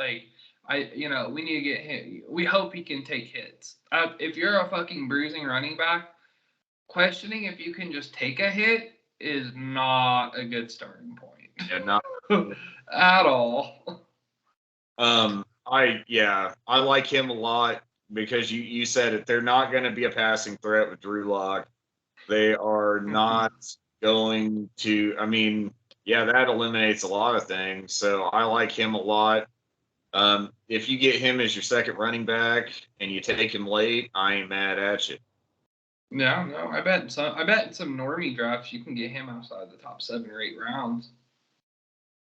to get hit. We hope he can take hits. If you're a fucking bruising running back, questioning if you can just take a hit is not a good starting point. Yeah, not at all. I like him a lot because you said it. They're not going to be a passing threat with Drew Lock. They are not going to. I mean, that eliminates a lot of things. So I like him a lot. If you get him as your second running back and you take him late, I ain't mad at you. No, I bet some normie drafts you can get him outside the top 7 or 8 rounds.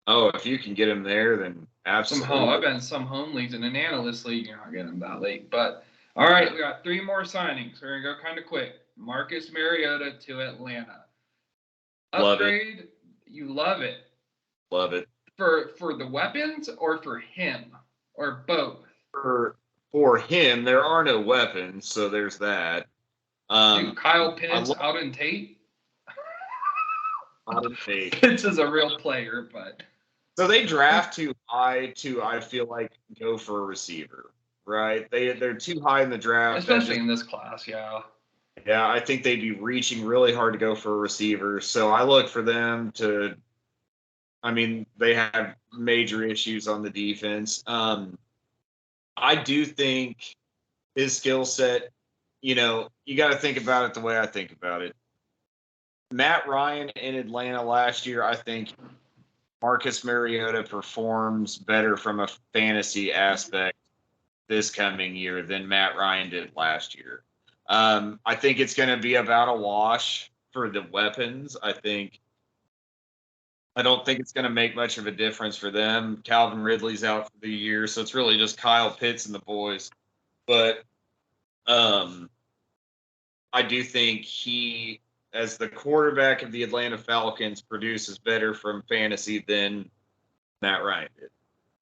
Oh, if you can get him there, then absolutely. I bet in some home leagues and an analyst league you're not getting him that late. But all right, we got 3 more signings. We're gonna go kind of quick. Marcus Mariota to Atlanta. Upgrade, love it. You love it. Love it. For the weapons or for him or both? For him, there are no weapons, so there's that. Dude, Kyle Pitts out in Tate. Pitts is a real player, but so they draft too high to, I feel like, go for a receiver, right? They're too high in the draft, especially in this class. Yeah. Yeah, I think they'd be reaching really hard to go for a receiver. So I look for them to. I mean, they have major issues on the defense. I do think his skill set, you got to think about it the way I think about it. Matt Ryan in Atlanta last year, I think Marcus Mariota performs better from a fantasy aspect this coming year than Matt Ryan did last year. I think it's going to be about a wash for the weapons. I don't think it's going to make much of a difference for them. Calvin Ridley's out for the year, so it's really just Kyle Pitts and the boys. But I do think he, as the quarterback of the Atlanta Falcons, produces better from fantasy than Matt Ryan did.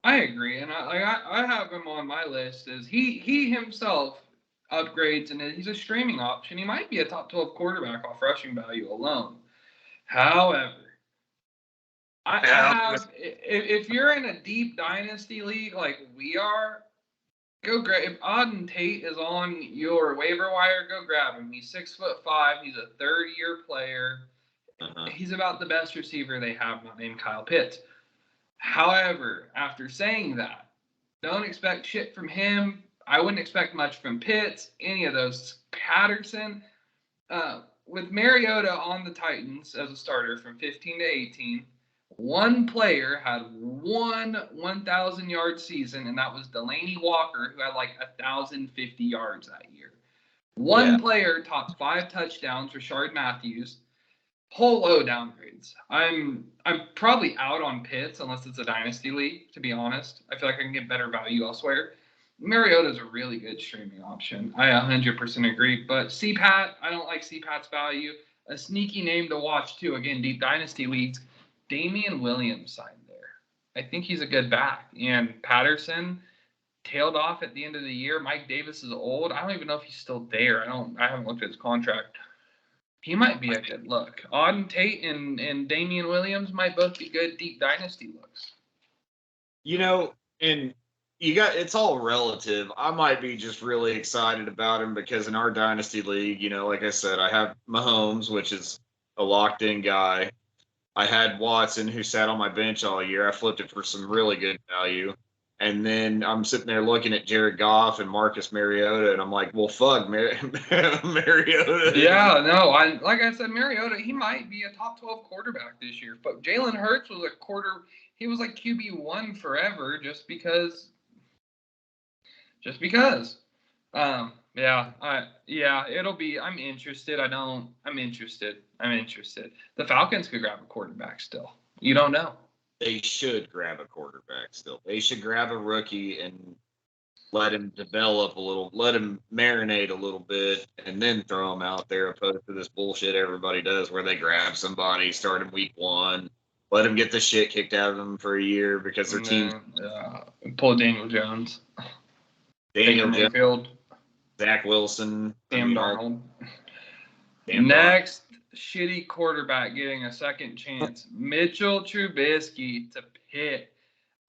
I agree, and I have him on my list as he himself upgrades, and he's a streaming option. He might be a top 12 quarterback off rushing value alone. However, I have, if you're in a deep dynasty league like we are, go grab. If Auden Tate is on your waiver wire, go grab him. He's 6'5". He's a third-year player. He's about the best receiver they have, not named Kyle Pitts. However, after saying that, don't expect shit from him. I wouldn't expect much from Pitts, any of those. Peterson. With Mariota on the Titans as a starter from 15 to 18, one player had one 1,000-yard season, and that was Delaney Walker, who had like 1,050 yards that year. One player topped 5 touchdowns, Rashard Matthews. Whole low downgrades. I'm probably out on Pitts unless it's a dynasty league, to be honest. I feel like I can get better value elsewhere. Mariota's a really good streaming option. I 100% agree. But CPAT, I don't like CPAT's value. A sneaky name to watch, too. Again, deep dynasty leagues. Damien Williams signed there. I think he's a good back. And Peterson tailed off at the end of the year. Mike Davis is old. I don't even know if he's still there. I haven't looked at his contract. He might be a good look. Auden Tate and Damien Williams might both be good deep dynasty looks. And it's all relative. I might be just really excited about him because in our dynasty league, like I said, I have Mahomes, which is a locked-in guy. I had Watson, who sat on my bench all year. I flipped it for some really good value. And then I'm sitting there looking at Jared Goff and Marcus Mariota, and I'm like, well, fuck, Mariota. Yeah, no, like I said, Mariota, he might be a top 12 quarterback this year. But Jalen Hurts was he was like QB1 forever just because. It'll be, I'm interested. I'm interested. The Falcons could grab a quarterback still. You don't know. They should grab a quarterback still. They should grab a rookie and let him develop a little, let him marinate a little bit, and then throw him out there opposed to this bullshit everybody does where they grab somebody, start in week 1, let them get the shit kicked out of them for a year because their team. Pull Daniel Jones. Daniel Mayfield. Zach Wilson. Sam Darnold. Next shitty quarterback getting a second chance. Mitchell Trubisky to Pitt.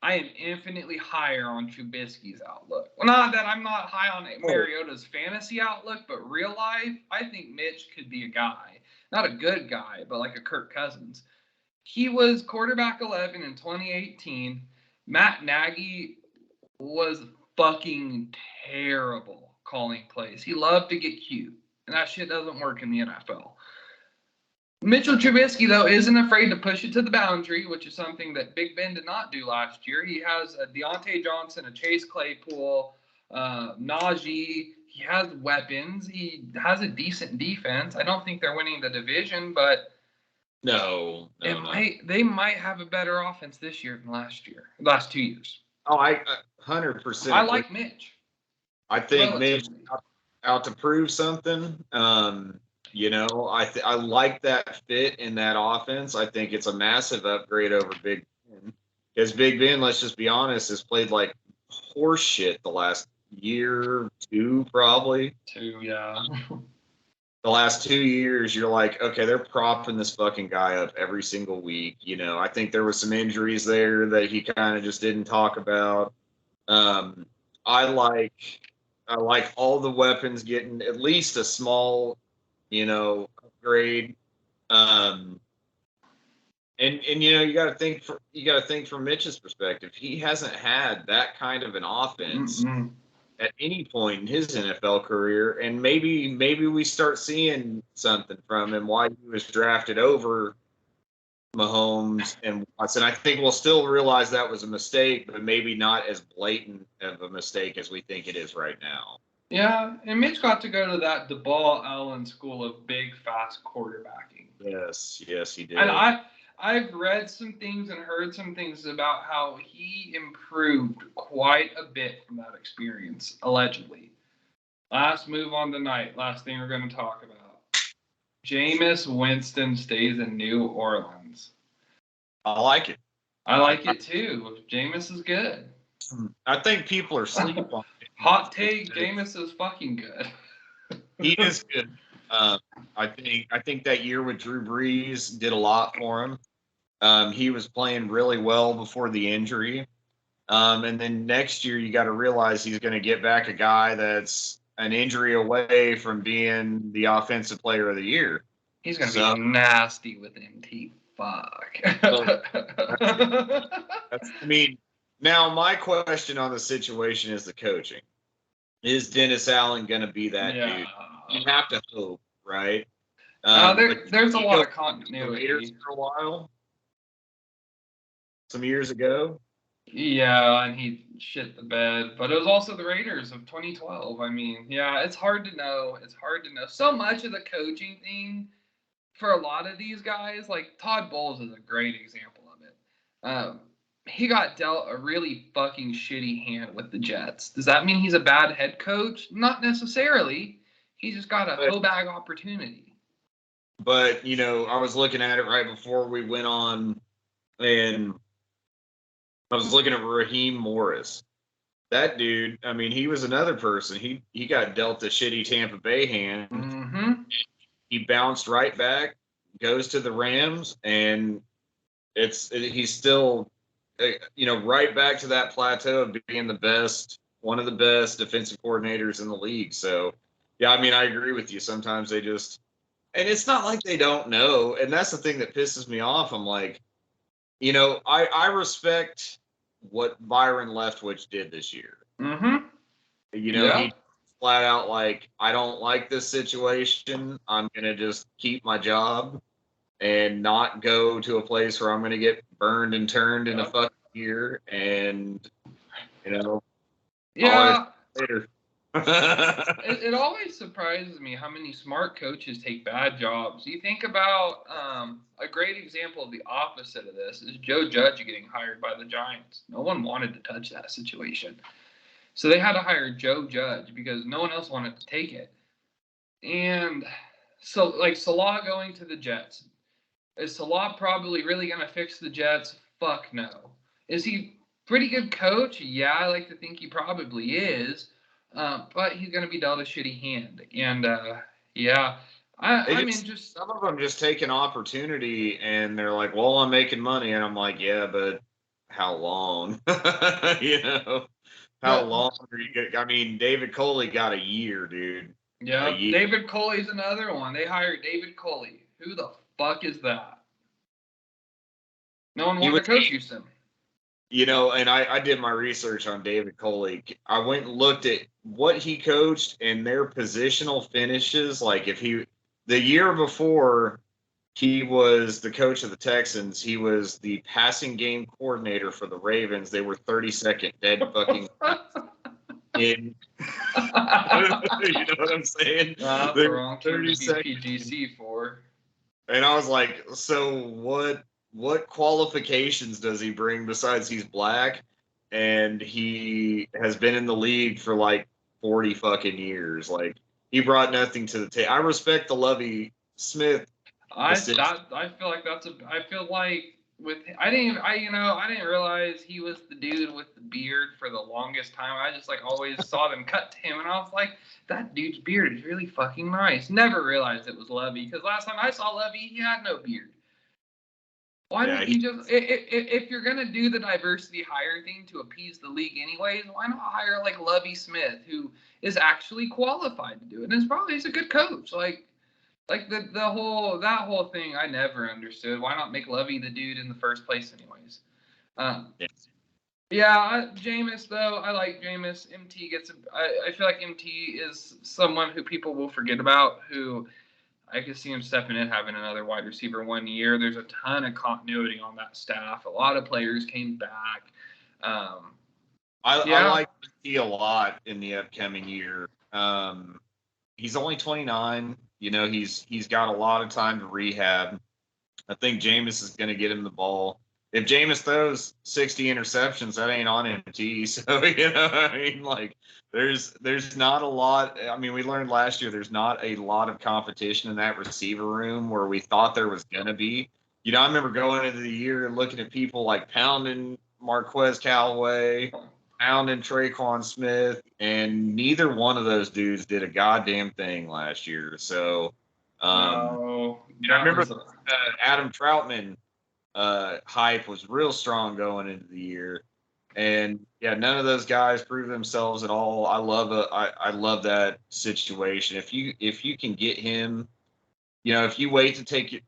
I am infinitely higher on Trubisky's outlook. Well, not that I'm not high on Mariota's fantasy outlook, but real life, I think Mitch could be a guy. Not a good guy, but like a Kirk Cousins. He was quarterback 11 in 2018. Matt Nagy was fucking terrible calling plays. He loved to get cute, and that shit doesn't work in the NFL. Mitchell Trubisky, though, isn't afraid to push it to the boundary, which is something that Big Ben did not do last year. He has a Deontay Johnson, a Chase Claypool, Najee. He has weapons. He has a decent defense. I don't think they're winning the division, but they might have a better offense this year than last 2 years. Oh, I 100%. I like Mitch. I think Mitch out to prove something. I like that fit in that offense. I think it's a massive upgrade over Big Ben. Because Big Ben, let's just be honest, has played like horse shit the last year, two probably. Two, yeah. The last 2 years, you're like, okay, they're propping this fucking guy up every single week. I think there was some injuries there that he kind of just didn't talk about. I like all the weapons getting at least a small, upgrade. And you got to think from Mitch's perspective. He hasn't had that kind of an offense at any point in his NFL career, and maybe we start seeing something from him. Why he was drafted over Mahomes and Watson. I think we'll still realize that was a mistake, but maybe not as blatant of a mistake as we think it is right now. Yeah, and Mitch got to go to that DeBall Allen school of big, fast quarterbacking. Yes, he did. And I've read some things and heard some things about how he improved quite a bit from that experience, allegedly. Last move on the night, last thing we're going to talk about. Jameis Winston stays in New Orleans. I like it. I like it too. Jameis is good. I think people are asleep on it. Hot take, Jameis is fucking good. He is good. I think that year with Drew Brees did a lot for him. He was playing really well before the injury. And then next year, you got to realize he's going to get back a guy that's an injury away from being the offensive player of the year. He's going to be nasty with MT. Fuck. Now my question on the situation is the coaching. Is Dennis Allen going to be that dude? You have to hope, right? There's a lot of continuity. For a while, some years ago. Yeah, and he shit the bed. But it was also the Raiders of 2012. It's hard to know. So much of the coaching thing for a lot of these guys, like Todd Bowles is a great example of it. He got dealt a really fucking shitty hand with the Jets. Does that mean he's a bad head coach? Not necessarily. He just got a hoe bag opportunity. But, I was looking at it right before we went on, and I was looking at Raheem Morris. That dude, he was another person. He got dealt a shitty Tampa Bay hand. Mm-hmm. He bounced right back, goes to the Rams, and he's still, right back to that plateau of being one of the best defensive coordinators in the league. So, yeah, I agree with you. Sometimes they just, and it's not like they don't know. And that's the thing that pisses me off. I'm like, I respect what Byron Leftwich did this year. Mm-hmm. He flat out like, I don't like this situation. I'm going to just keep my job and not go to a place where I'm going to get burned and turned in a fucking year. And, yeah. Later. It always surprises me how many smart coaches take bad jobs. You think about a great example of the opposite of this is Joe Judge getting hired by the Giants. No one wanted to touch that situation. So they had to hire Joe Judge because no one else wanted to take it. And so, like, Salah going to the Jets. Is Salah probably really going to fix the Jets? Fuck no. Is he pretty good coach? Yeah, I like to think he probably is. But he's going to be dealt a shitty hand. And, some of them just take an opportunity and they're like, well, I'm making money. And I'm like, yeah, but how long? How long are you going? David Coley got a year, dude. Yeah, David Coley's another one. They hired David Coley. Who the fuck is that? No one wanted to coach Houston. And I did my research on David Coley. I went and looked at what he coached and their positional finishes. Like the year before, he was the coach of the Texans. He was the passing game coordinator for the Ravens. They were 32nd dead fucking in. You know what I'm saying? That's They the were wrong team to be 32nd. PGC for. And I was like, so what qualifications does he bring besides he's black and he has been in the league for like 40 fucking years? Like, he brought nothing to the table. I respect the Lovie Smith. I feel like I feel like I didn't realize he was the dude with the beard for the longest time. I just like always saw them cut to him, and I was like, that dude's beard is really fucking nice. Never realized it was Lovie, because last time I saw Lovie, he had no beard. Why didn't he just, if you're gonna do the diversity hire thing to appease the league anyways, why not hire like Lovie Smith, who is actually qualified to do it, and he's a good coach. Like that whole thing, I never understood. Why not make Lovey the dude in the first place, anyways? Yes. Yeah, Jameis though, I like Jameis. MT I feel like MT is someone who people will forget about. Who I could see him stepping in, having another wide receiver 1 year. There's a ton of continuity on that staff. A lot of players came back. I like MT a lot in the upcoming year. He's only 29. You know, he's got a lot of time to rehab. I think Jameis is going to get him the ball. If Jameis throws 60 interceptions, that ain't on MT. So, you know, I mean, like, there's not a lot. I mean, we learned last year there's not a lot of competition in that receiver room where we thought there was going to be. You know, I remember going into the year and looking at people like pounding Marquez Callaway, pounding Traquan Smith, and neither one of those dudes did a goddamn thing last year. So, I remember Adam Troutman hype was real strong going into the year, and yeah, none of those guys proved themselves at all. I love that situation. If you can get him, you know, if you wait to take it,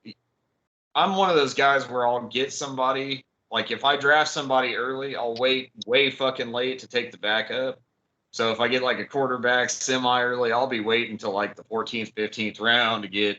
I'm one of those guys where I'll get somebody. Like, if I draft somebody early, I'll wait way fucking late to take the backup. So if I get like a quarterback semi-early, I'll be waiting until like the 14th, 15th round to get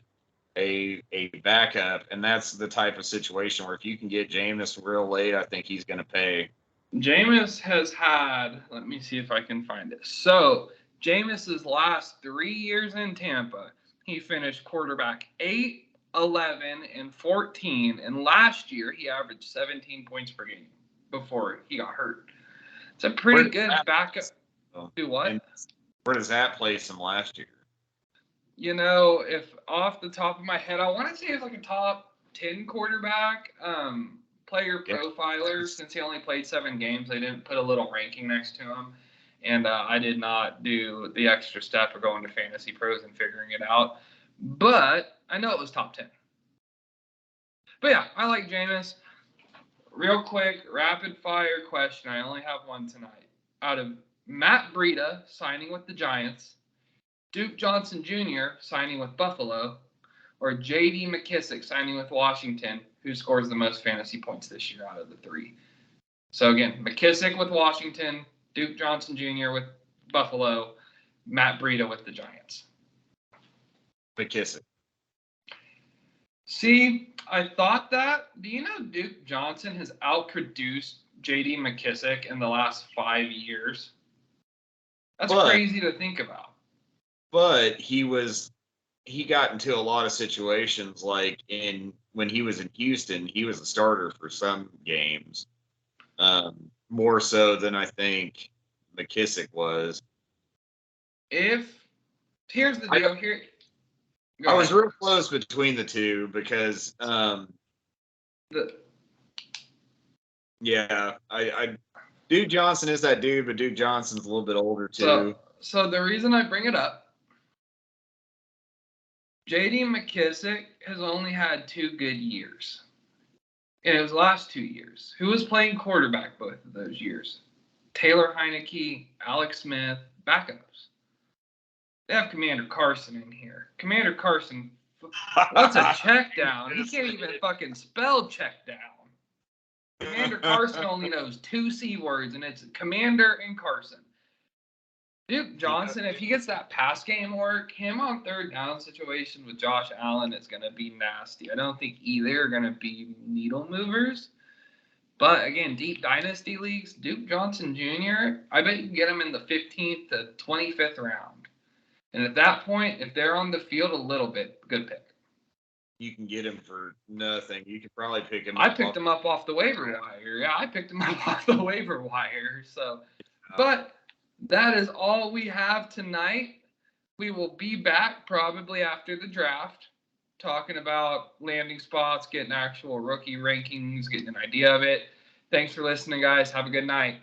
a backup. And that's the type of situation where if you can get Jameis real late, I think he's going to pay. Jameis has had, let me see if I can find it. So Jameis's last 3 years in Tampa, he finished quarterback 8, 11, and 14. And last year, he averaged 17 points per game before he got hurt. It's a pretty good backup. Do what? And where does that place him last year? You know, if off the top of my head, I want to say it's like a top 10 quarterback player profiler. Since he only played 7 games, they didn't put a little ranking next to him. And I did not do the extra step of going to Fantasy Pros and figuring it out. But I know it was top 10. But yeah, I like Jameis. Real quick, rapid fire question. I only have one tonight. Out of Matt Breida signing with the Giants, Duke Johnson Jr. signing with Buffalo, or J.D. McKissick signing with Washington, who scores the most fantasy points this year out of the 3? So again, McKissick with Washington, Duke Johnson Jr. with Buffalo, Matt Breida with the Giants. McKissick. See, I thought that. Do you know Duke Johnson has outproduced J.D. McKissick in the last 5 years? That's crazy to think about. But he got into a lot of situations, like when he was in Houston, he was a starter for some games, more so than I think McKissick was. Here's the deal here. I was real close between the two because, Duke Johnson is that dude, but Duke Johnson's a little bit older too. So the reason I bring it up, J.D. McKissick has only had 2 good years in his last 2 years. Who was playing quarterback both of those years? Taylor Heineke, Alex Smith, backups. They have Commander Carson in here. Commander Carson, what's a check down? He can't even fucking spell check down. Commander Carson only knows 2 C words, and it's Commander and Carson. Duke Johnson, if he gets that pass game work, him on third down situation with Josh Allen is going to be nasty. I don't think either are going to be needle movers. But again, deep dynasty leagues, Duke Johnson Jr., I bet you can get him in the 15th to 25th round. And at that point, if they're on the field a little bit, good pick. You can get him for nothing. You could probably pick him up. I picked him up off the waiver wire. Yeah, I picked him up off the waiver wire. So, but that is all we have tonight. We will be back probably after the draft, talking about landing spots, getting actual rookie rankings, getting an idea of it. Thanks for listening, guys. Have a good night.